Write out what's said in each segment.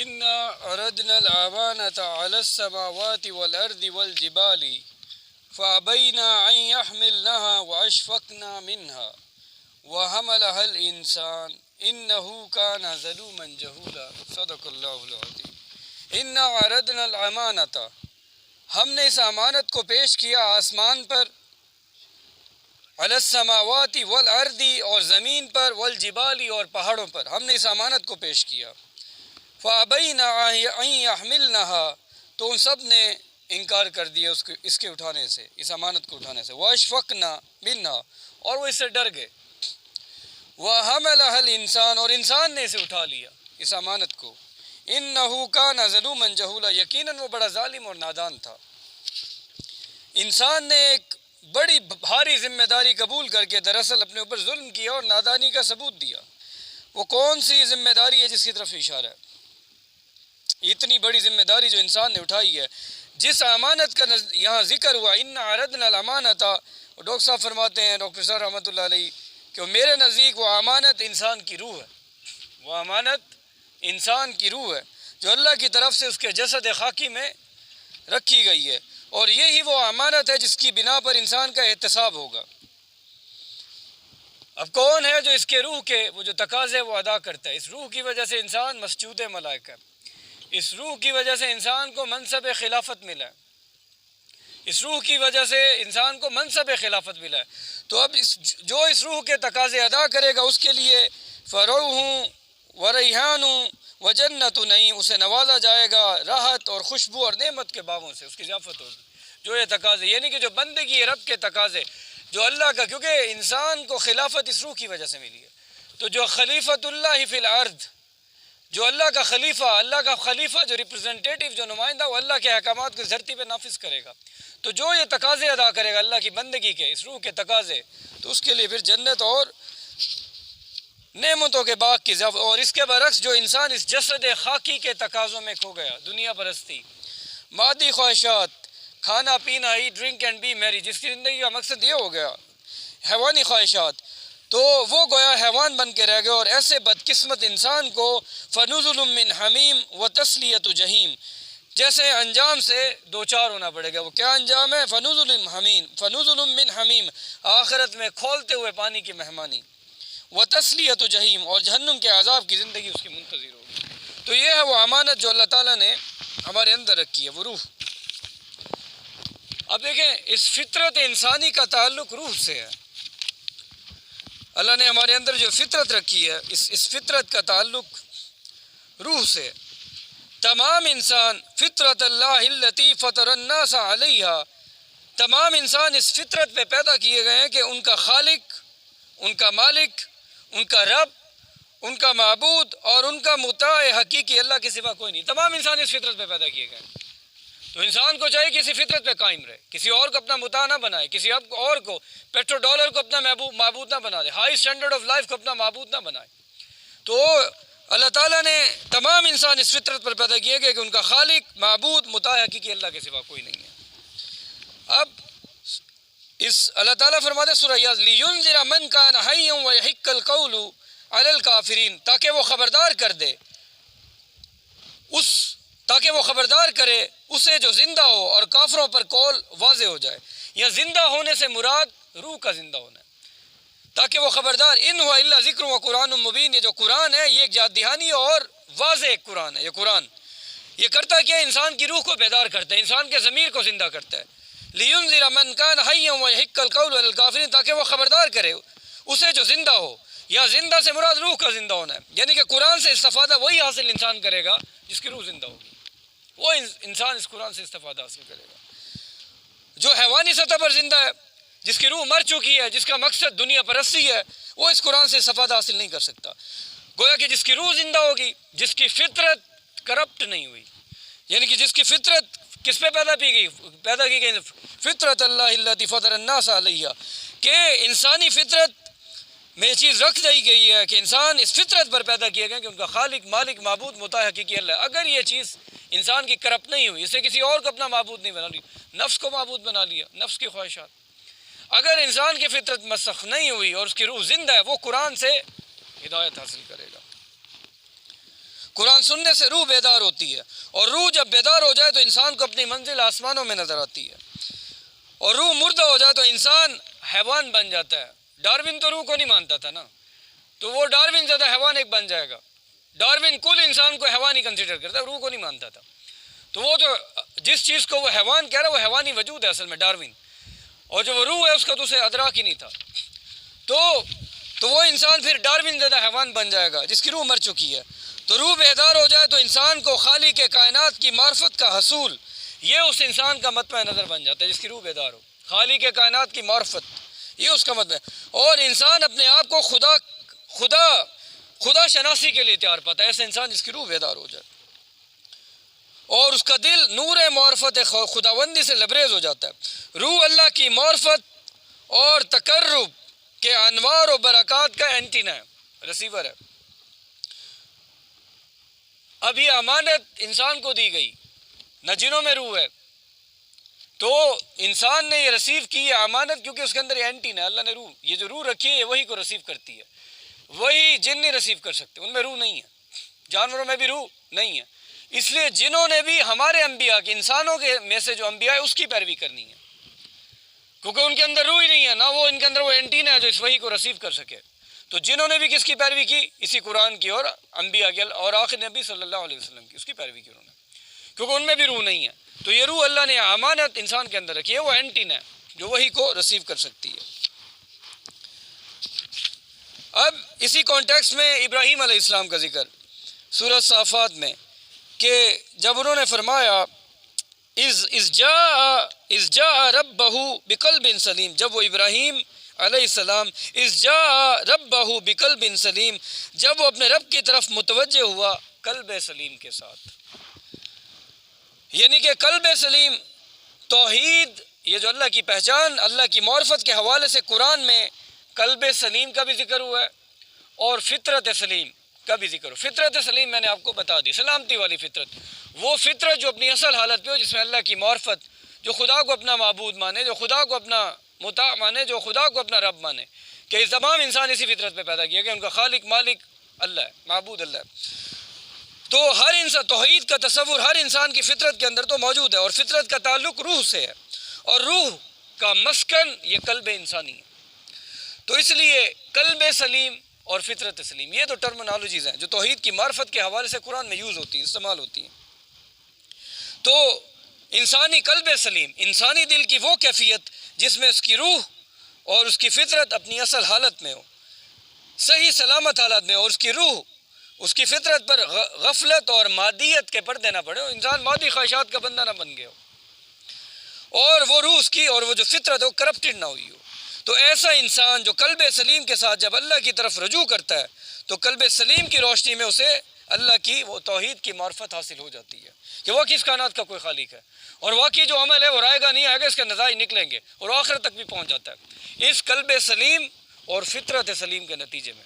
إنا عرضنا الأمانة على السماوات والأرض والجبال فأبينا أن يحملنها وأشفقنا منها وحملها الإنسان إنه كان ظلوما جهولا صدق اللہ العظیم۔ إنا عرضنا الأمانة، ہم نے اس امانت کو پیش کیا آسمان پر، علی السماوات والارض اور زمین پر، والجبال اور پہاڑوں پر، ہم نے اس امانت کو پیش کیا۔ فابینا ان یحملنها، تو ان سب نے انکار کر دیا اس کے اٹھانے سے، اس امانت کو اٹھانے سے۔ واشفقنا منها، اور وہ اس سے ڈر گئے۔ وحملها الانسان، اور انسان نے اسے اٹھا لیا اس امانت کو۔ انه كان ظلوما جهولا، یقیناً وہ بڑا ظالم اور نادان تھا۔ انسان نے ایک بڑی بھاری ذمہ داری قبول کر کے دراصل اپنے اوپر ظلم کیا اور نادانی کا ثبوت دیا۔ وہ کون سی ذمہ داری ہے جس کی طرف اشارہ ہے؟ اتنی بڑی ذمہ داری جو انسان نے اٹھائی ہے، جس امانت کا یہاں ذکر ہوا، انا عرضنا الامانۃ، ڈاکٹر صاحب فرماتے ہیں، ڈاکٹر صاحب رحمۃ اللہ علیہ، کہ میرے نزدیک وہ امانت انسان کی روح ہے، وہ امانت انسان کی روح ہے جو اللہ کی طرف سے اس کے جسد خاکی میں رکھی گئی ہے، اور یہی وہ امانت ہے جس کی بنا پر انسان کا احتساب ہوگا۔ اب کون ہے جو اس کے روح کے وہ جو تقاضے وہ ادا کرتا ہے؟ اس روح کی وجہ سے انسان مسجود ملائکہ، اس روح کی وجہ سے انسان کو منصب خلافت ملا ہے، اس روح کی وجہ سے انسان کو منصب خلافت ملا ہے۔ تو اب جو اس روح کے تقاضے ادا کرے گا اس کے لیے فروح وریحان وجنت نعیم، اسے نوازا جائے گا راحت اور خوشبو اور نعمت کے باغوں سے، اس کی ضیافت ہوگی۔ جو یہ تقاضے، یعنی کہ جو بندگی رب کے تقاضے، جو اللہ کا، کیونکہ انسان کو خلافت اس روح کی وجہ سے ملی ہے، تو جو خلیفۃ اللہ فی الارض، جو اللہ کا خلیفہ جو ریپرزنٹیٹیو، جو نمائندہ، وہ اللہ کے احکامات کو دھرتی پہ نافذ کرے گا۔ تو جو یہ تقاضے ادا کرے گا اللہ کی بندگی کے، اس روح کے تقاضے، تو اس کے لیے پھر جنت اور نعمتوں کے باغ کی ضیافت۔ اور اس کے برعکس جو انسان اس جسد خاکی کے تقاضوں میں کھو گیا، دنیا پرستی، مادی خواہشات، کھانا پینا، ایٹ ڈرنک اینڈ بی میری، جس کی زندگی کا مقصد یہ ہو گیا، حیوانی خواہشات، تو وہ گویا حیوان بن کے رہ گئے۔ اور ایسے بدقسمت انسان کو فنزل من حمیم و تسلیۃ جہیم، جیسے انجام سے دوچار ہونا پڑے گا۔ وہ کیا انجام ہے؟ فنزل من حمیم، آخرت میں کھولتے ہوئے پانی کی مہمانی، و تسلیۃ جہیم، اور جہنم کے عذاب کی زندگی اس کی منتظر ہوگی۔ تو یہ ہے وہ امانت جو اللہ تعالیٰ نے ہمارے اندر رکھی ہے، وہ روح۔ اب دیکھیں، اس فطرت انسانی کا تعلق روح سے ہے۔ اللہ نے ہمارے اندر جو فطرت رکھی ہے، اس فطرت کا تعلق روح سے۔ تمام انسان فطرت اللہ التی فطر الناس علیہا، تمام انسان اس فطرت پہ پیدا کیے گئے ہیں کہ ان کا خالق، ان کا مالک، ان کا رب، ان کا معبود اور ان کا مطاع حقیقی اللہ کے سوا کوئی نہیں۔ تمام انسان اس فطرت پہ پیدا کیے گئے ہیں۔ تو انسان کو چاہیے کہ اسی فطرت پہ قائم رہے، کسی اور کو اپنا مطاع نہ بنائے، کسی اور کو پیٹرو ڈالر کو اپنا معبود نہ بنا دے، ہائی اسٹینڈرڈ آف لائف کو اپنا معبود نہ بنائے۔ تو اللہ تعالیٰ نے تمام انسان اس فطرت پر پیدا کیے گئے کہ ان کا خالق، معبود، مطاع حقیقی اللہ کے سوا کوئی نہیں ہے۔ اب اس اللہ تعالیٰ فرماتے سورہ یاس، لِيُنذِرَ مَنْ كَانَ حَيًّا وَيَحِقَّ الْقَوْلُ عَلَى الْكَافِرِينَ، تاکہ وہ خبردار کر دے تاکہ وہ خبردار کرے اسے جو زندہ ہو اور کافروں پر قول واضح ہو جائے۔ یا زندہ ہونے سے مراد روح کا زندہ ہونا ہے، تاکہ وہ خبردار، ان ہوا الا ذکر و قرآن مبین، یہ جو قرآن ہے یہ ایک یاد دہانی اور واضح قرآن ہے۔ یہ قرآن یہ کرتا کیا؟ انسان کی روح کو بیدار کرتا ہے، انسان کے ضمیر کو زندہ کرتا ہے۔ لِيُنذِرَ مَنْ كَانَ حَيًّا وَيَحِقَّ الْقَوْلُ عَلَى الْكَافِرِينَ، تاکہ وہ خبردار کرے اسے جو زندہ ہو۔ یا زندہ سے مراد روح کا زندہ ہونا ہے، یعنی کہ قرآن سے استفادہ وہی حاصل انسان کرے گا جس کی روح زندہ ہوگی، وہ انسان اس قرآن سے استفادہ حاصل کرے گا۔ جو حیوانی سطح پر زندہ ہے، جس کی روح مر چکی ہے، جس کا مقصد دنیا پرستی ہے، وہ اس قرآن سے استفادہ حاصل نہیں کر سکتا۔ گویا کہ جس کی روح زندہ ہوگی، جس کی فطرت کرپٹ نہیں ہوئی، یعنی کہ جس کی فطرت کس پہ پیدا کی گئی؟ فطرت اللہ التی فطر الناس علیہا، کہ انسانی فطرت میں یہ چیز رکھ دی گئی ہے کہ انسان اس فطرت پر پیدا کیے گئے کہ ان کا خالق، مالک، معبود، مطاع حقیقی اللہ ہے۔ اگر یہ چیز انسان کی کرپٹ نہیں ہوئی، اسے کسی اور کو اپنا معبود نہیں بنا لیا، نفس کو معبود بنا لیا، نفس کی خواہشات، اگر انسان کی فطرت مسخ نہیں ہوئی اور اس کی روح زندہ ہے، وہ قرآن سے ہدایت حاصل کرے گا۔ قرآن سننے سے روح بیدار ہوتی ہے، اور روح جب بیدار ہو جائے تو انسان کو اپنی منزل آسمانوں میں نظر آتی ہے، اور روح مردہ ہو جائے تو انسان حیوان بن جاتا ہے۔ ڈاروین تو روح کو نہیں مانتا تھا نا، تو وہ ڈاروین زیادہ حیوان ایک بن جائے گا۔ ڈاروین کل انسان کو حیوان ہی کنسیڈر کرتا ہے، روح کو نہیں مانتا تھا۔ تو وہ تو جس چیز کو وہ حیوان کہہ رہا ہے وہ حیوانی وجود ہے اصل میں ڈاروین، اور جو وہ روح ہے اس کا تو اسے ادراک ہی نہیں تھا۔ تو وہ انسان پھر ڈاروین زیادہ حیوان بن جائے گا جس کی روح مر چکی ہے۔ تو روح بیدار ہو جائے تو انسان کو خالق کے کائنات کی معرفت کا حصول، یہ اس انسان کا مطمع نظر بن جاتا ہے جس کی روح بیدار ہو۔ خالق کے کائنات کی معرفت یہ اس کا مطمع، اور انسان اپنے آپ کو خدا شناسی کے لیے تیار پاتا ہے، ایسے انسان جس کی روح بیدار ہو جائے، اور اس کا دل نور معرفت خداوندی سے لبریز ہو جاتا ہے۔ روح اللہ کی معرفت اور تقرب کے انوار و برکات کا اینٹینا ہے، ریسیور ہے۔ اب یہ امانت انسان کو دی گئی، نہ جنوں میں روح ہے، تو انسان نے یہ ریسیو کی ہے امانت، کیونکہ اس کے اندر یہ اینٹینا ہے۔ اللہ نے روح، یہ جو روح رکھی ہے وہی کو ریسیو کرتی ہے، وہی جن نہیں ریسیو کر سکتے، ان میں روح نہیں ہے، جانوروں میں بھی روح نہیں ہے۔ اس لیے جنہوں نے بھی ہمارے انبیاء کے، انسانوں کے میں سے جو انبیاء ہے اس کی پیروی کرنی ہے، کیونکہ ان کے اندر روح ہی نہیں ہے، نہ وہ ان کے اندر وہ اینٹینا ہے جو اس وحی کو ریسیو کر سکے۔ تو جنہوں نے بھی کس کی پیروی کی؟ اسی قرآن کی اور انبیاء کی اور آخر نبی صلی اللہ علیہ وسلم کی، اس کی پیروی کی انہوں نے، کیونکہ ان میں بھی روح نہیں ہے۔ تو یہ روح اللہ نے امانت انسان کے اندر رکھی ہے، وہ اینٹینا ہے جو وحی کو ریسیو کر سکتی ہے۔ اب اسی کانٹیکسٹ میں ابراہیم علیہ السلام کا ذکر سورہ صافات میں، کہ جب انہوں نے فرمایا اذ جاء ربہ بقلب سلیم، جب وہ ابراہیم علیہ السلام اذ جاء ربہ بقلب سلیم، جب وہ اپنے رب کی طرف متوجہ ہوا قلب سلیم کے ساتھ، یعنی کہ قلب سلیم توحید، یہ جو اللہ کی پہچان، اللہ کی معرفت کے حوالے سے قرآن میں قلب سلیم کا بھی ذکر ہوا ہے اور فطرت سلیم کا بھی ذکر ہو۔ فطرت سلیم میں نے آپ کو بتا دی، سلامتی والی فطرت، وہ فطرت جو اپنی اصل حالت پہ ہو، جس میں اللہ کی معرفت، جو خدا کو اپنا معبود مانے، جو خدا کو اپنا مطاع مانے، جو خدا کو اپنا رب مانے، کہ اس تمام انسان اسی فطرت پہ پیدا کیا گیا، ان کا خالق مالک اللہ ہے، معبود اللہ ہے۔ تو ہر انسان، توحید کا تصور ہر انسان کی فطرت کے اندر تو موجود ہے، اور فطرت کا تعلق روح سے ہے، اور روح کا مسکن یہ قلب انسانی ہے۔ تو اس لیے قلب سلیم اور فطرت سلیم، یہ تو ٹرمنالوجیز ہیں جو توحید کی معرفت کے حوالے سے قرآن میں یوز ہوتی ہیں، استعمال ہوتی ہیں۔ تو انسانی قلب سلیم، انسانی دل کی وہ کیفیت جس میں اس کی روح اور اس کی فطرت اپنی اصل حالت میں ہو، صحیح سلامت حالت میں ہو، اور اس کی روح، اس کی فطرت پر غفلت اور مادیت کے پردے نہ پڑے ہو، انسان مادی خواہشات کا بندہ نہ بن گیا ہو، اور وہ روح اس کی اور وہ جو فطرت ہے وہ کرپٹڈ نہ ہوئی ہو۔ تو ایسا انسان جو قلب سلیم کے ساتھ جب اللہ کی طرف رجوع کرتا ہے تو قلب سلیم کی روشنی میں اسے اللہ کی وہ توحید کی معرفت حاصل ہو جاتی ہے کہ واقعی اس کائنات کا کوئی خالق ہے، اور واقعی جو عمل ہے وہ رائے گا نہیں آئے گا، اس کے نتائج نکلیں گے، اور آخر تک بھی پہنچ جاتا ہے اس قلب سلیم اور فطرت سلیم کے نتیجے میں۔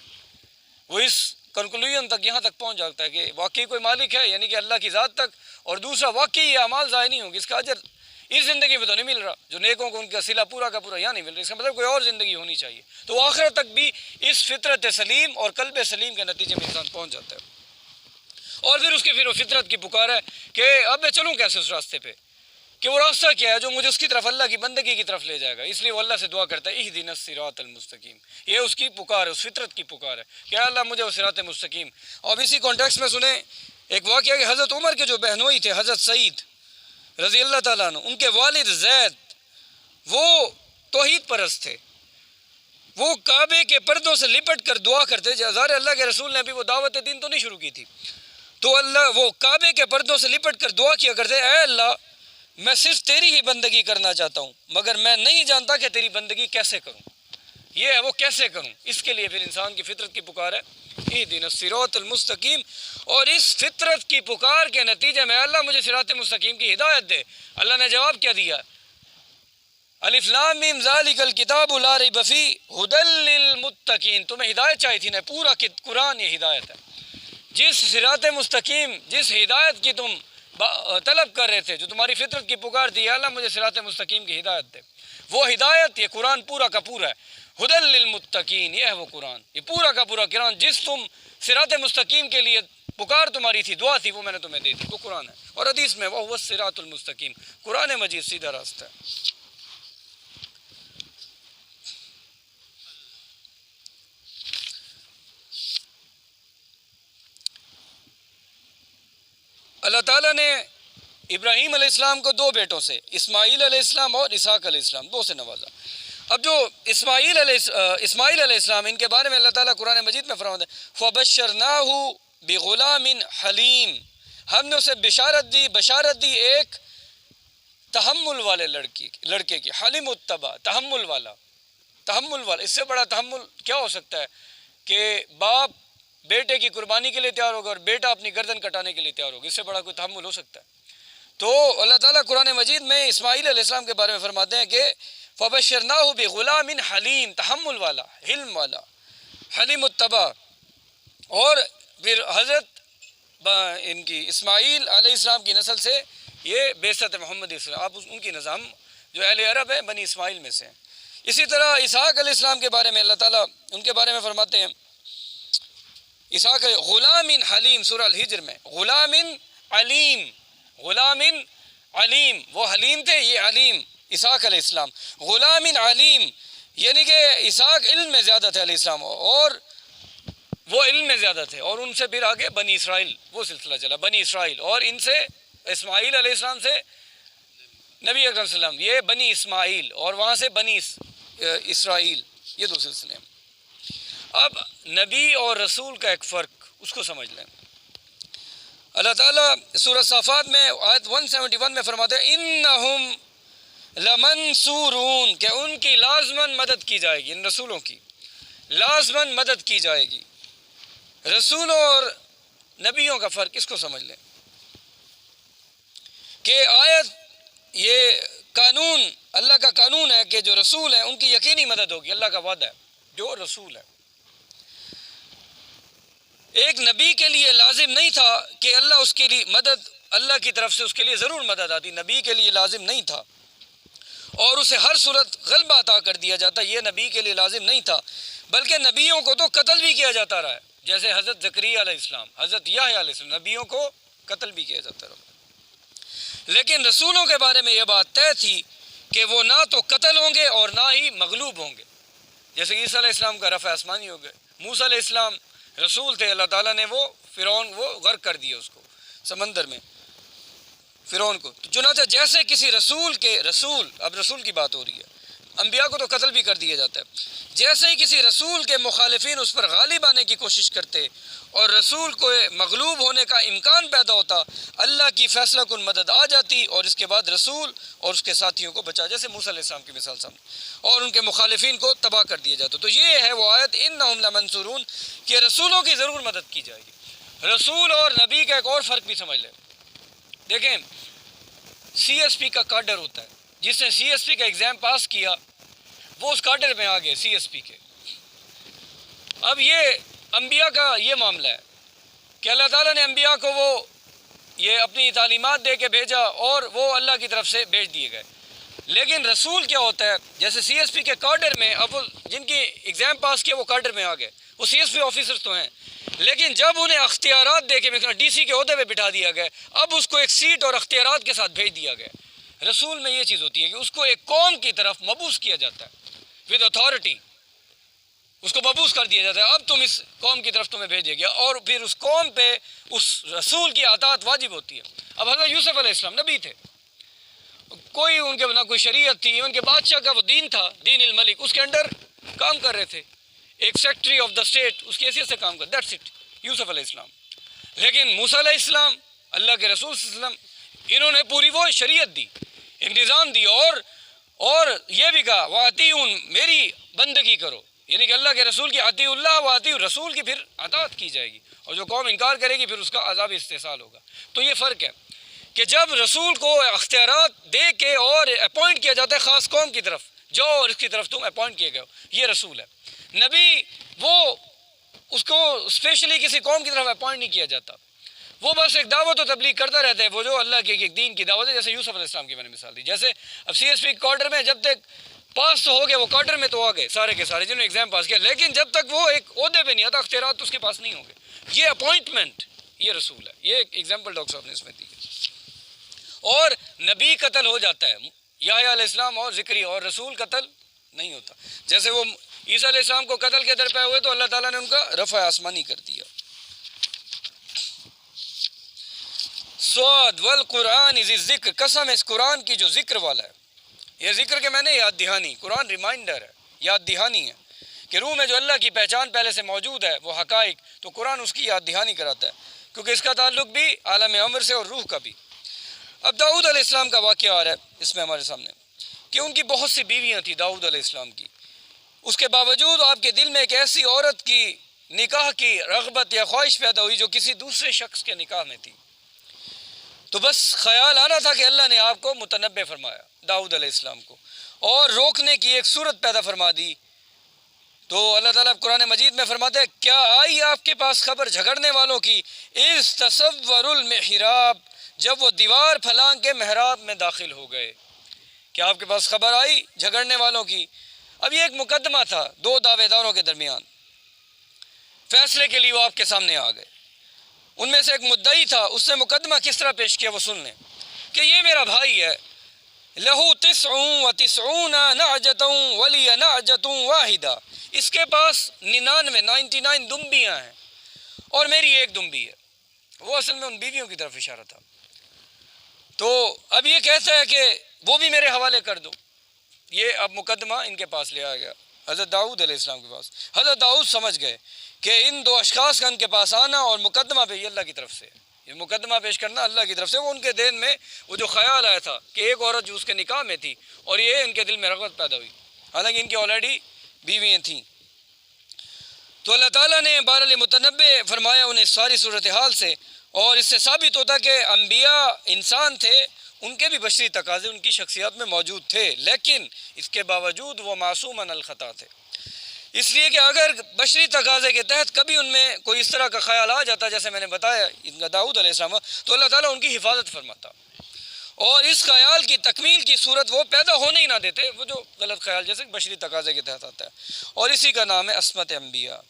وہ اس کنکلوژن تک، یہاں تک پہنچ جاتا ہے کہ واقعی کوئی مالک ہے، یعنی کہ اللہ کی ذات تک، اور دوسرا واقعی یہ اعمال ضائع نہیں ہوں گے، اس کا اجر اس زندگی میں تو نہیں مل رہا، جو نیکوں کو ان کا صلہ پورا کا پورا یہاں نہیں مل رہا، اس کا مطلب کوئی اور زندگی ہونی چاہیے۔ تو آخرت تک بھی اس فطرت سلیم اور قلب سلیم کے نتیجے میں انسان پہنچ جاتا ہے، اور پھر وہ فطرت کی پکار ہے کہ اب میں چلوں کیسے اس راستے پہ، کہ وہ راستہ کیا ہے جو مجھے اس کی طرف، اللہ کی بندگی کی طرف لے جائے گا۔ اس لیے وہ اللہ سے دعا کرتا ہے اہدنا الصراط المستقیم، یہ اس کی پکار ہے، اس فطرت کی پکار ہے کہ اللہ مجھے وہ صراط مستقیم۔ اور اسی کانٹیکسٹ میں سنیں ایک واقعہ کہ حضرت عمر کے جو بہنوئی تھے، حضرت سعید رضی اللہ تعالیٰ عنہ، ان کے والد زید وہ توحید پرست تھے، وہ کعبے کے پردوں سے لپٹ کر دعا کرتے، ظاہر اللہ کے رسول نے ابھی وہ دعوت دین تو نہیں شروع کی تھی، تو اللہ وہ کعبے کے پردوں سے لپٹ کر دعا کیا کرتے، اے اللہ میں صرف تیری ہی بندگی کرنا چاہتا ہوں، مگر میں نہیں جانتا کہ تیری بندگی کیسے کروں، یہ ہے وہ کیسے کروں۔ اس کے لیے پھر انسان کی فطرت کی پکار ہے اہدنا الصراط المستقیم، اور اس فطرت کی پکار کے نتیجے میں اللہ مجھے صراط مستقیم کی ہدایت دے۔ اللہ نے جواب کیا دیا؟ الف لام میم ذالک الکتاب لا ریب فیہ ھدی للمتقین، تمہیں ہدایت چاہیے تھی نا، پورا قرآن یہ ہدایت ہے، جس صراط مستقیم، جس ہدایت کی تم طلب کر رہے تھے، جو تمہاری فطرت کی پکار تھی، اللہ مجھے صراط مستقیم کی ہدایت دے، وہ ہدایت یہ قرآن پورا کا پورا ہے، ھدی للمتقین، یہ ہے وہ قرآن، یہ پورا کا پورا قرآن، جس تم صراط مستقیم کے لیے پکار تمہاری تھی، دعا تھی، وہ میں نے تمہیں دی تھی، وہ قرآن ہے۔ اور حدیث میں وہ الصراط المستقیم، قرآن مجید سیدھا راستہ ہے۔ اللہ تعالیٰ نے ابراہیم علیہ السلام کو دو بیٹوں سے، اسماعیل علیہ السلام اور اسحاق علیہ السلام، دو سے نوازا۔ اب جو اسماعیل علیہ السلام، ان کے بارے میں اللہ تعالیٰ قرآن مجید میں فرماتا ہے فَبَشَّرْنَاهُ بِغُلَامٍ حَلِيمٍ، ہم نے اسے بشارت دی ایک تحمل والے لڑکے کی، حلیم التبا، تحمل والا۔ اس سے بڑا تحمل کیا ہو سکتا ہے کہ باپ بیٹے کی قربانی کے لیے تیار ہوگا اور بیٹا اپنی گردن کٹانے کے لیے تیار ہوگا، اس سے بڑا کوئی تحمل ہو سکتا ہے؟ تو اللہ تعالیٰ قرآن مجید میں اسماعیل علیہ السلام کے بارے میں فرماتے ہیں کہ فَبَشَّرْنَاهُ بِغُلَامٍ حَلِيمٍ، تحمل والا، حلم والا، حلیم التبا۔ اور پھر حضرت ان کی اسماعیل علیہ السلام کی نسل سے یہ بعثت محمد اسلام، آپ ان کی نظام جو اہل عرب ہے بنی اسماعیل میں سے ہیں۔ اسی طرح اسحاق علیہ السلام کے بارے میں اللہ تعالیٰ ان کے بارے میں فرماتے ہیں اسحاق غلام حلیم، سورہ الحجر میں غلام علیم، وہ حلیم تھے، یہ علیم اسحاق علیہ السلام، غلام علیم، یعنی کہ اسحاق علم میں زیادہ تھے علیہ السلام، اور وہ علم میں زیادہ تھے، اور ان سے پھر آگے بنی اسرائیل وہ سلسلہ چلا، بنی اسرائیل، اور ان سے اسماعیل علیہ السلام سے نبی اکرم صلی اللہ علیہ وسلم، یہ بنی اسماعیل، اور وہاں سے بنی اسرائیل، یہ دو سلسلے ہیں۔ اب نبی اور رسول کا ایک فرق، اس کو سمجھ لیں۔ اللہ تعالیٰ سورہ صافات میں آیت 171 میں فرماتے ہیں انہم لمنصورون، کہ ان کی لازماً مدد کی جائے گی، ان رسولوں کی لازماً مدد کی جائے گی۔ رسولوں اور نبیوں کا فرق اس کو سمجھ لیں کہ آیت یہ قانون، اللہ کا قانون ہے کہ جو رسول ہیں ان کی یقینی مدد ہوگی، اللہ کا وعدہ ہے جو رسول ہے۔ ایک نبی کے لیے لازم نہیں تھا کہ اللہ اس کے لیے مدد، اللہ کی طرف سے اس کے لیے ضرور مدد آتی، نبی کے لیے لازم نہیں تھا، اور اسے ہر صورت غلبہ عطا کر دیا جاتا، یہ نبی کے لیے لازم نہیں تھا، بلکہ نبیوں کو تو قتل بھی کیا جاتا رہا ہے، جیسے حضرت زکریا علیہ السلام، حضرت یحییٰ علیہ السلام، نبیوں کو قتل بھی کیا جاتا رہا۔ لیکن رسولوں کے بارے میں یہ بات طے تھی کہ وہ نہ تو قتل ہوں گے اور نہ ہی مغلوب ہوں گے، جیسے عیسیٰ علیہ السلام کا رفع آسمانی ہو گئے، موسیٰ علیہ السلام رسول تھے، اللہ تعالیٰ نے وہ فرعون وہ غرق کر دیا اس کو سمندر میں، فرعون کو۔ چنانچہ جیسے کسی رسول اب رسول کی بات ہو رہی ہے، انبیاء کو تو قتل بھی کر دیا جاتا ہے، جیسے ہی کسی رسول کے مخالفین اس پر غالب آنے کی کوشش کرتے اور رسول کو مغلوب ہونے کا امکان پیدا ہوتا، اللہ کی فیصلہ کن مدد آ جاتی اور اس کے بعد رسول اور اس کے ساتھیوں کو بچا، جیسے موسیٰ علیہ السلام کی مثال سامنے، اور ان کے مخالفین کو تباہ کر دیا جاتا۔ تو یہ ہے وہ آیت انہم لمنصورون، کہ رسولوں کی ضرور مدد کی جائے گی۔ رسول اور نبی کا ایک اور فرق بھی سمجھ لیں، دیکھیں سی ایس پی کا کاڈر ہوتا ہے، جس نے سی ایس پی کا ایگزام پاس کیا وہ اس کاڈر میں آ گئے سی ایس پی کے۔ اب یہ انبیاء کا یہ معاملہ ہے کہ اللہ تعالیٰ نے انبیاء کو وہ یہ اپنی تعلیمات دے کے بھیجا اور وہ اللہ کی طرف سے بھیج دیے گئے، لیکن رسول کیا ہوتا ہے، جیسے سی ایس پی کے کاڈر میں، اب جن کی ایگزام پاس کیا وہ کاڈر میں آ گئے، وہ سی ایس پی آفیسر تو ہیں، لیکن جب انہیں اختیارات دے کے ڈی سی کے عہدے پہ بٹھا دیا گیا، اب اس کو ایک سیٹ اور اختیارات کے ساتھ بھیج دیا گیا۔ رسول میں یہ چیز ہوتی ہے کہ اس کو ایک قوم کی طرف مبعوث کیا جاتا ہے، ود اتھارٹی اس کو مبعوث کر دیا جاتا ہے، اب تم اس قوم کی طرف تمہیں بھیجے گیا، اور پھر اس قوم پہ اس رسول کی اطاعت واجب ہوتی ہے۔ اب حضرت یوسف علیہ السلام نبی تھے، کوئی ان کے نہ کوئی شریعت تھی، ان کے بادشاہ کا وہ دین تھا، دین الملک، اس کے انڈر کام کر رہے تھے، ایک سیکٹری آف دا اسٹیٹ اس کی حیثیت سے کام کر، دیٹس اٹ، یوسف علیہ السلام۔ لیکن موسیٰ علیہ السلام، اللہ کے رسول صلی اللہ علیہ وسلم، انہوں نے پوری وہ شریعت دی، انتظام دی، اور یہ بھی کہا وَأَطِیعُونِ، میری بندگی کرو، یعنی کہ اللہ کے رسول کی اطیعوا اللہ وَأَطِیعُوا الرسول کی پھر اطاعت کی جائے گی، اور جو قوم انکار کرے گی پھر اس کا عذاب استحصال ہوگا۔ تو یہ فرق ہے کہ جب رسول کو اختیارات دے کے اور اپوائنٹ کیا جاتا ہے خاص قوم کی طرف، جاؤ اور اس کی طرف تم اپوائنٹ کیے گئے ہو، یہ رسول ہے۔ نبی وہ اس کو اسپیشلی کسی قوم کی طرف اپوائنٹ نہیں کیا جاتا، وہ بس ایک دعوت و تبلیغ کرتا رہتا ہے، وہ جو اللہ کے ایک دین کی دعوت ہے، جیسے یوسف علیہ السلام کی میں نے مثال دی، جیسے اب سی ایس پی کواڈر میں جب تک پاس تو ہو گئے، وہ کواڈر میں تو آ گئے سارے کے سارے جنہوں نے ایگزام پاس کیا، لیکن جب تک وہ ایک عہدے پہ نہیں آتا اختیارات تو اس کے پاس نہیں ہوں گے۔ یہ اپوائنٹمنٹ یہ رسول ہے. یہ ایک ایگزامپل ڈاکٹر صاحب نے اس میں دی ہے. اور نبی قتل ہو جاتا ہے یحییٰ علیہ السلام اور زکریا، اور رسول قتل نہیں ہوتا. جیسے وہ عیسیٰ علیہ السلام کو قتل کے درپے ہوئے تو اللہ تعالیٰ نے ان کا رفع آسمانی کر دیا. صاد والقرآن ذی الذکر، قسم اس قرآن کی جو ذکر والا ہے. یہ ذکر کے میں نے یاد دہانی، قرآن ریمائنڈر ہے، یاد دہانی ہے کہ روح میں جو اللہ کی پہچان پہلے سے موجود ہے وہ حقائق، تو قرآن اس کی یاد دہانی کراتا ہے کیونکہ اس کا تعلق بھی عالم امر سے اور روح کا بھی. اب داؤد علیہ السلام کا واقعہ آ رہا ہے اس میں ہمارے سامنے کہ ان کی بہت سی بیویاں تھیں داؤد علیہ السلام کی. اس کے باوجود آپ کے دل میں ایک ایسی عورت کی نکاح کی رغبت یا خواہش پیدا ہوئی جو کسی دوسرے شخص کے نکاح میں تھی. تو بس خیال آنا تھا کہ اللہ نے آپ کو متنبع فرمایا داؤد علیہ السلام کو، اور روکنے کی ایک صورت پیدا فرما دی. تو اللہ تعالیٰ قرآن مجید میں فرماتے ہیں کیا آئی آپ کے پاس خبر جھگڑنے والوں کی، اذ تصور المحراب، جب وہ دیوار پھلانگ کے محراب میں داخل ہو گئے. کیا آپ کے پاس خبر آئی جھگڑنے والوں کی؟ اب یہ ایک مقدمہ تھا دو دعوے داروں کے درمیان، فیصلے کے لیے وہ آپ کے سامنے آ گئے. ان میں سے ایک مدعی تھا، اس نے مقدمہ کس طرح پیش کیا وہ سن لیں کہ یہ میرا بھائی ہے، لہو 99 نعجۃ ولی نعجۃ واحدہ، اس کے پاس 99 دمبیاں ہیں اور میری ایک دمبی ہے. وہ اصل میں ان بیویوں کی طرف اشارہ تھا. تو اب یہ کہتا ہے کہ وہ بھی میرے حوالے کر دو. یہ اب مقدمہ ان کے پاس لے آ گیا حضرت داؤد علیہ السلام کے پاس. حضرت داؤد سمجھ گئے کہ ان دو اشخاص کا ان کے پاس آنا اور مقدمہ پہ یہ اللہ کی طرف سے، یہ مقدمہ پیش کرنا اللہ کی طرف سے. وہ ان کے دین میں وہ جو خیال آیا تھا کہ ایک عورت جو اس کے نکاح میں تھی اور یہ ان کے دل میں رغبت پیدا ہوئی، حالانکہ ان کی آلریڈی بیویاں تھیں. تو اللہ تعالیٰ نے بہرحال متنبع فرمایا انہیں ساری صورتحال سے، اور اس سے ثابت ہوتا کہ انبیاء انسان تھے، ان کے بھی بشری تقاضے ان کی شخصیات میں موجود تھے، لیکن اس کے باوجود وہ معصوم عن الخطا تھے. اس لیے کہ اگر بشری تقاضے کے تحت کبھی ان میں کوئی اس طرح کا خیال آ جاتا جیسے میں نے بتایا ان کا داؤد علیہ السلام، تو اللہ تعالیٰ ان کی حفاظت فرماتا اور اس خیال کی تکمیل کی صورت وہ پیدا ہونے ہی نہ دیتے، وہ جو غلط خیال جیسے بشری تقاضے کے تحت آتا ہے. اور اسی کا نام ہے عصمت انبیاء.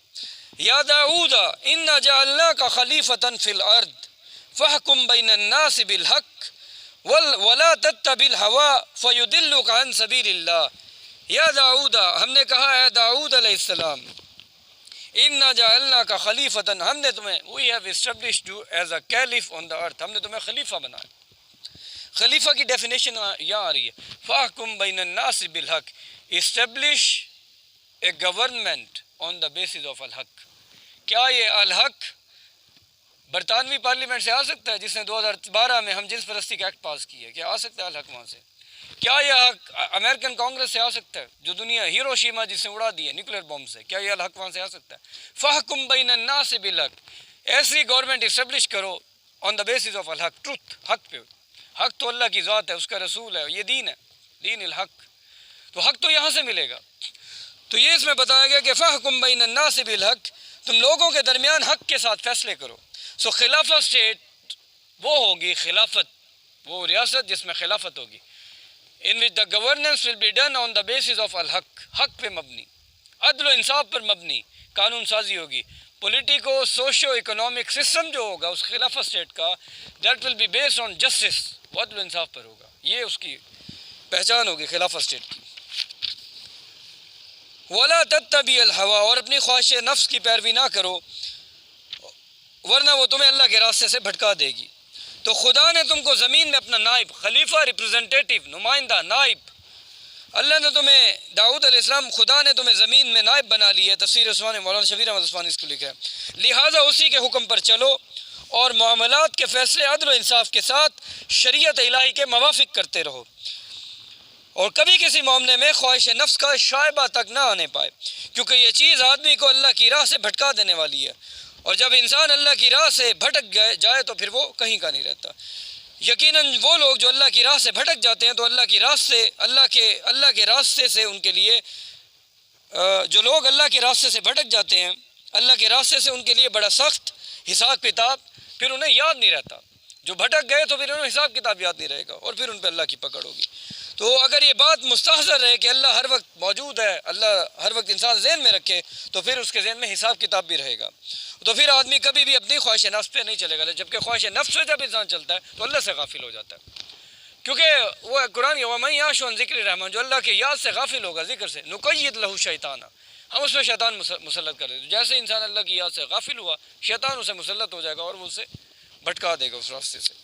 یا داؤد انا جعلناک خلیفۃ فی الارض فاحکم بین الناس بالحق ولا تتبع الہوی فیضلک عن سبیل اللہ. یا داؤد، ہم نے کہا ہے داؤد علیہ السلام، انا جعلناک خلیفۃ، ہم نے تمہیں we have established you as a caliph on the earth، ہم نے تمہیں خلیفہ بنایا. خلیفہ کی ڈیفینیشن یہاں آ رہی ہے فاحکم بین الناس بالحق، establish a government on the basis of الحق. کیا یہ الحق برطانوی پارلیمنٹ سے آ سکتا ہے جس نے 2012 میں ہم جنس پرستی کا ایکٹ پاس کیا ہے؟ کیا آ سکتا ہے الحق وہاں سے؟ کیا یہ حق امریکن کانگریس سے آ سکتا ہے جو دنیا ہیروشیما جس نے اڑا دی ہے نیوکلیر بم سے؟ کیا یہ الحق وہاں سے آ سکتا ہے؟ فاحکم بین الناس بالحق، ایسی گورنمنٹ اسٹیبلش کرو آن the basis of ul Haq, truth, حق پہ. حق تو اللہ کی ذات ہے، اس کا رسول ہے، یہ دین ہے، دین الحق. تو حق تو یہاں سے ملے گا. تو یہ اس میں بتایا گیا کہ فاحکم بین الناس بالحق، تم لوگوں کے درمیان حق کے ساتھ فیصلے کرو. سو خلافت اسٹیٹ وہ ہوگی، خلافت وہ ریاست جس میں خلافت ہوگی، in which the governance will be done on the basis of الحق، حق پہ مبنی، عدل و انصاف پر مبنی قانون سازی ہوگی. پولیٹیکو سوشو اکنامک سسٹم جو ہوگا اس خلافت اسٹیٹ کا، that will be based on justice، وہ عدل و انصاف پر ہوگا. یہ اس کی پہچان ہوگی خلافت اسٹیٹ کی. وَلَا تَتَّبِعِ الْهَوَىٰ، اور اپنی خواہش نفس کی پیروی نہ کرو ورنہ وہ تمہیں اللہ کے راستے سے بھٹکا دے گی. تو خدا نے تم کو زمین میں اپنا نائب، خلیفہ، ریپریزنٹیٹیو، نمائندہ، نائب، اللہ نے تمہیں داؤد علیہ السلام، خدا نے تمہیں زمین میں نائب بنا لی ہے. تفسیر عثمانی مولانا شبیر احمد عثمانی اس کو لکھا ہے. لہٰذا اسی کے حکم پر چلو اور معاملات کے فیصلے عدل و انصاف کے ساتھ شریعت الہی کے موافق کرتے رہو، اور کبھی کسی معاملے میں خواہش نفس کا شائبہ تک نہ آنے پائے، کیونکہ یہ چیز آدمی کو اللہ کی راہ سے بھٹکا دینے والی ہے، اور جب انسان اللہ کی راہ سے بھٹک جائے تو پھر وہ کہیں کا نہیں رہتا. یقیناً وہ لوگ جو اللہ کی راہ سے بھٹک جاتے ہیں تو اللہ کے راستے سے ان کے لیے، جو لوگ اللہ کے راستے سے بھٹک جاتے ہیں اللہ کے راستے سے ان کے لیے بڑا سخت حساب کتاب، پھر انہیں یاد نہیں رہتا. جو بھٹک گئے تو پھر انہیں حساب کتاب یاد نہیں رہے گا اور پھر ان پہ اللہ کی پکڑ ہوگی. تو اگر یہ بات مستحضر ہے کہ اللہ ہر وقت موجود ہے، اللہ ہر وقت انسان ذہن میں رکھے، تو پھر اس کے ذہن میں حساب کتاب بھی رہے گا، تو پھر آدمی کبھی بھی اپنی خواہش نفس پہ نہیں چلے گا، جبکہ خواہش نفس پہ جب انسان چلتا ہے تو اللہ سے غافل ہو جاتا ہے، کیونکہ وہ قرآن وَمَن يَعْشُ عَن ذِكْرِ الرَّحْمَنِ، جو اللہ کے یاد سے غافل ہوگا، ذکر سے، نُقَيِّضْ لَهُ شَيْطَانًا، ہم اس میں شیطان مسلط کر دیتے، جیسے انسان اللہ کی یاد سے غافل ہوا، شیطان اسے مسلط ہو جائے گا اور وہ اسے بھٹکا دے گا اس راستے سے۔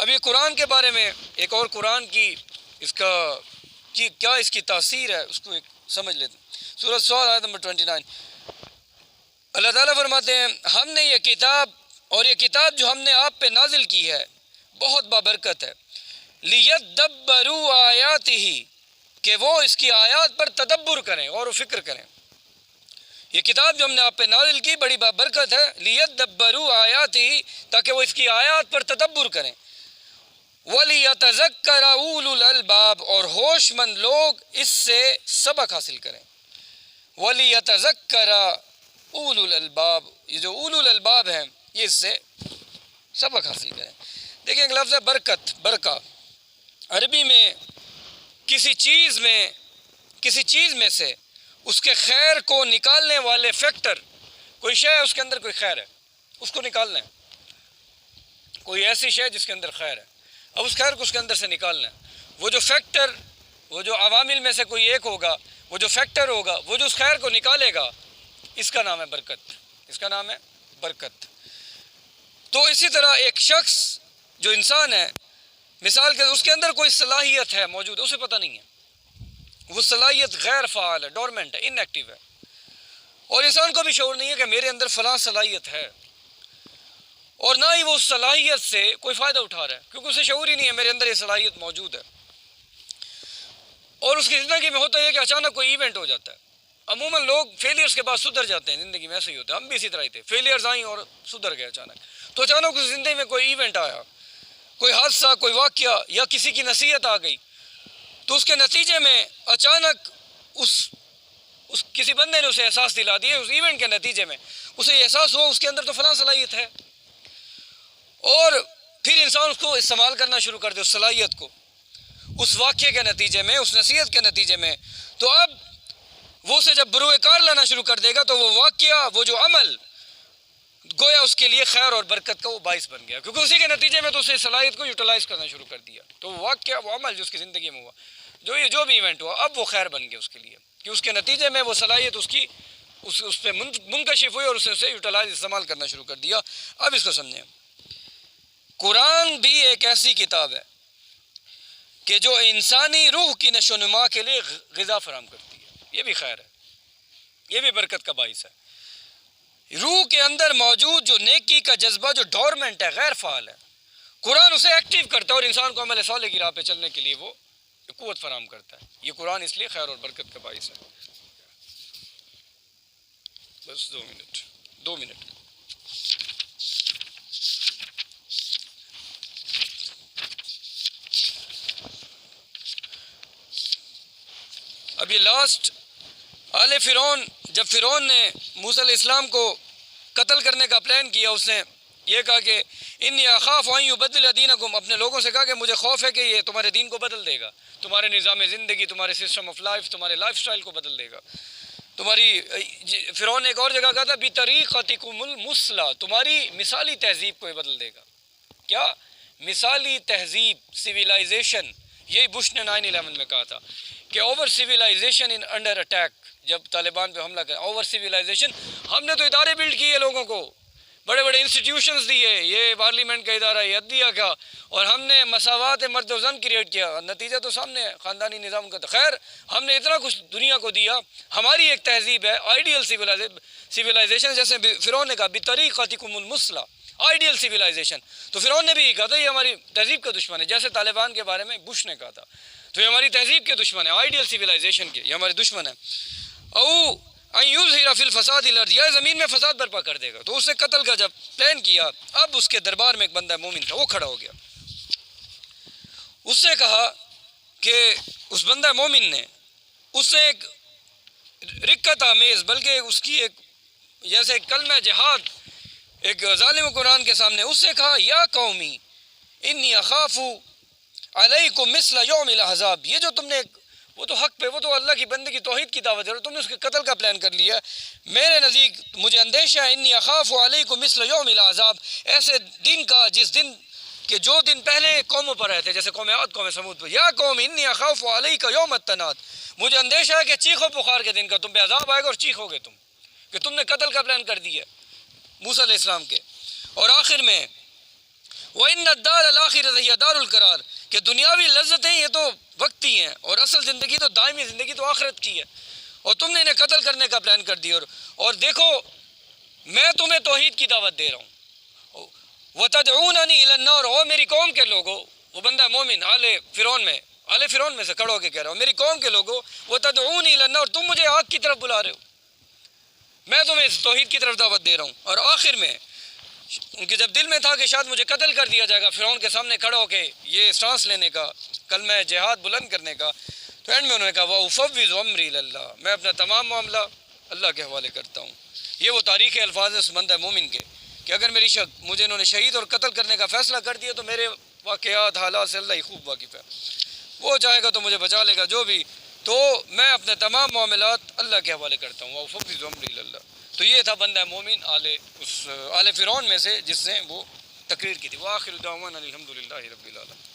اب یہ قرآن کے بارے میں ایک اور قرآن کی کیا اس کی تاثیر ہے، اس کو ایک سمجھ لیتے ہیں۔ سورۃ صاد آیت نمبر 29، اللہ تعالیٰ فرماتے ہیں ہم نے یہ کتاب، اور یہ کتاب جو ہم نے آپ پہ نازل کی ہے بہت بابرکت ہے، لیدبروا آیاتہ، کہ وہ اس کی آیات پر تدبر کریں، غور و فکر کریں۔ یہ کتاب جو ہم نے آپ پہ نازل کی بڑی بابرکت ہے، لیدبروا آیاتہ، تاکہ وہ اس کی آیات پر تدبر کریں، وَلِيَتَذَكَّرَ أُولُو الْأَلْبَابِ، اور ہوش مند لوگ اس سے سبق حاصل کریں۔ وَلِيَتَذَكَّرَ أُولُو الْأَلْبَابِ، یہ جو اولو الالباب ہیں یہ اس سے سبق حاصل کریں۔ دیکھیں ایک لفظ ہے برکت، برکہ، عربی میں کسی چیز میں سے اس کے خیر کو نکالنے والے فیکٹر، کوئی شے ہے اس کے اندر کوئی خیر ہے، اس کو نکالنا ہے، کوئی ایسی شے جس کے اندر خیر ہے، اب اس خیر کو اس کے اندر سے نکالنا ہے، وہ جو فیکٹر، وہ جو عوامل میں سے کوئی ایک ہوگا، وہ جو فیکٹر ہوگا، وہ جو اس خیر کو نکالے گا، اس کا نام ہے برکت، اس کا نام ہے برکت۔ تو اسی طرح ایک شخص جو انسان ہے، مثال کے اس کے اندر کوئی صلاحیت ہے موجود ہے، اسے پتہ نہیں ہے، وہ صلاحیت غیر فعال ہے، ڈورمنٹ ہے، ان ایکٹیو ہے، اور انسان کو بھی شعور نہیں ہے کہ میرے اندر فلاں صلاحیت ہے، اور نہ ہی وہ اس صلاحیت سے کوئی فائدہ اٹھا رہا ہے، کیونکہ اسے شعور ہی نہیں ہے میرے اندر یہ صلاحیت موجود ہے۔ اور اس کی زندگی میں ہوتا ہے کہ اچانک کوئی ایونٹ ہو جاتا ہے، عموماً لوگ فیلئرز کے بعد سدھر جاتے ہیں، زندگی میں ایسے ہی ہوتا ہے، ہم بھی اسی طرح ہی تھے، فیلئرز آئیں اور سدھر گئے اچانک، تو اچانک اس زندگی میں کوئی ایونٹ آیا، کوئی حادثہ، کوئی واقعہ، یا کسی کی نصیحت آ گئی، تو اس کے نتیجے میں اچانک اس کسی بندے نے اسے احساس دلا دیا، اس ایونٹ کے نتیجے میں اسے یہ احساس ہوا اس کے اندر تو فلاں صلاحیت ہے، اور پھر انسان اس کو استعمال کرنا شروع کر دے اس صلاحیت کو، اس واقعے کے نتیجے میں، اس نصیحت کے نتیجے میں، تو اب وہ اسے جب بروئے کار لانا شروع کر دے گا تو وہ واقعہ، وہ جو عمل گویا اس کے لیے خیر اور برکت کا وہ باعث بن گیا، کیونکہ اسی کے نتیجے میں تو اسے صلاحیت کو یوٹیلائز کرنا شروع کر دیا، تو وہ واقعہ، وہ عمل جو اس کی زندگی میں ہوا، جو بھی ایونٹ ہوا، اب وہ خیر بن گیا اس کے لیے، کہ اس کے نتیجے میں وہ صلاحیت اس پہ منکشف ہوئی اور اسے یوٹیلائز استعمال کرنا شروع کر دیا۔ اب اس کو سمجھیں، قرآن بھی ایک ایسی کتاب ہے کہ جو انسانی روح کی نشو و نما کے لیے غذا فراہم کرتی ہے، یہ بھی خیر ہے، یہ بھی برکت کا باعث ہے۔ روح کے اندر موجود جو نیکی کا جذبہ جو ڈورمنٹ ہے، غیر فعال ہے، قرآن اسے ایکٹیو کرتا ہے اور انسان کو عمل صالح کی راہ پہ چلنے کے لیے وہ قوت فراہم کرتا ہے۔ یہ قرآن اس لیے خیر اور برکت کا باعث ہے۔ بس 2 منٹ۔ اب یہ لاسٹ آل فرعون، جب فرعون نے موسیٰ علیہ السلام کو قتل کرنے کا پلان کیا، اس نے یہ کہا کہ انی اخاف ان یبدل دینکم، اپنے لوگوں سے کہا کہ مجھے خوف ہے کہ یہ تمہارے دین کو بدل دے گا، تمہارے نظام زندگی، تمہارے سسٹم آف لائف، تمہارے لائف سٹائل کو بدل دے گا، فرعون نے ایک اور جگہ کہا تھا بطریقتکم المثلی، تمہاری مثالی تہذیب کو یہ بدل دے گا۔ کیا مثالی تہذیب، سویلائزیشن، یہی بش نے 9/11 میں کہا تھا کہ our civilization in under attack, جب طالبان پہ حملہ کیا، اوور سویلائزیشن، ہم نے تو ادارے بلڈ کیے لوگوں کو، بڑے بڑے انسٹیٹیوشنز دیے، یہ پارلیمنٹ کا ادارہ، یہ عدلیہ کا، اور ہم نے مساوات مرد و زن کریٹ کیا، نتیجہ تو سامنے ہے، خاندانی نظام کا۔ خیر ہم نے اتنا کچھ دنیا کو دیا، ہماری ایک تہذیب ہے آئیڈیل سویلائزیشن، جیسے فرعون نے کہا بطریقتکم المثلی، آئیڈیل سویلائزیشن، تو فرعون نے بھی کہا تھا یہ ہماری تہذیب کا دشمن ہے، جیسے طالبان کے بارے میں بش نے کہا تھا، تو یہ ہماری تہذیب کے دشمن ہے، آئیڈیل سویلائزیشن کے، یہ ہمارے دشمن ہے۔ او ان یظہر فی الفساد الارض، یا زمین میں فساد برپا کر دے گا۔ تو اس نے قتل کا جب پلان کیا، اب اس کے دربار میں ایک بندہ مومن تھا، وہ کھڑا ہو گیا، اس نے کہا کہ اس بندہ مومن نے اس سے ایک رکت آمیز، بلکہ اس کی ایک جیسے کلمہ جہاد ایک ظالم قرآن کے سامنے، اس سے کہا یا قومی انی اخاف علیکم مثل یوم الاحزاب. یہ جو تم نے وہ تو حق پہ، وہ تو اللہ کی بندگی توحید کی دعوت ہے، اور تم نے اس کے قتل کا پلان کر لیا. میرے نزدیک مجھے اندیشہ ہے انی اخاف علیکم مثل یوم الاحزاب، ایسے دن کا جس دن کہ جو دن پہلے قوموں پر رہے تھے، جیسے قوم عاد قوم سمود پر. یا قوم انی اخاف علیک یوم التناد، مجھے اندیشہ ہے کہ چیخ و پکار کے دن کا، تم پہ عذاب آئے گا اور چیخو گے تم کہ تم نے قتل کا پلان کر دیا موسیٰ علیہ السلام کے. اور آخر میں وَإِنَّ الدَّارَ الْآخِرَةَ هِيَ دَارُ الْقَرَارِ، کہ دنیاوی لذتیں یہ تو وقتی ہیں اور اصل زندگی تو دائمی زندگی تو آخرت کی ہے، اور تم نے انہیں قتل کرنے کا پلان کر دیا. اور دیکھو میں تمہیں توحید کی دعوت دے رہا ہوں. وَتَدْعُونَنِي إِلَى النَّارِ، اور میری قوم کے لوگوں، وہ بندہ مومن آل فرعون میں سے کھڑا ہو کے کہہ رہا ہوں، میری قوم کے لوگوں وَتَدْعُونِي إِلَى النَّارِ، تم مجھے آگ کی طرف بلا رہے ہو، میں تمہیں اس توحید کی طرف دعوت دے رہا ہوں. اور آخر میں ان کے جب دل میں تھا کہ شاید مجھے قتل کر دیا جائے گا فرعون کے سامنے کھڑا ہو کے یہ سٹانس لینے کا، کلمہ جہاد بلند کرنے کا، تو اینڈ میں انہوں نے کہا وَأُفَوِّضُ أَمْرِي إِلَى اللَّهِ، میں اپنا تمام معاملہ اللہ کے حوالے کرتا ہوں. یہ وہ تاریخ الفاظ ہیں اس بندہ مومن کے کہ اگر میری مجھے انہوں نے شہید اور قتل کرنے کا فیصلہ کر دیا تو میرے واقعات حالات سے اللہ ہی خوب واقف ہے، وہ چاہے گا تو مجھے بچا لے گا جو بھی، تو میں اپنے تمام معاملات اللہ کے حوالے کرتا ہوں. وَأُفَوِّضُ أَمْرِي إِلَى اللَّهِ. تو یہ تھا بندہ مومن آل فرعون میں سے جس نے وہ تقریر کی تھی. وآخر دعوانا الحمد للہ رب العالمین.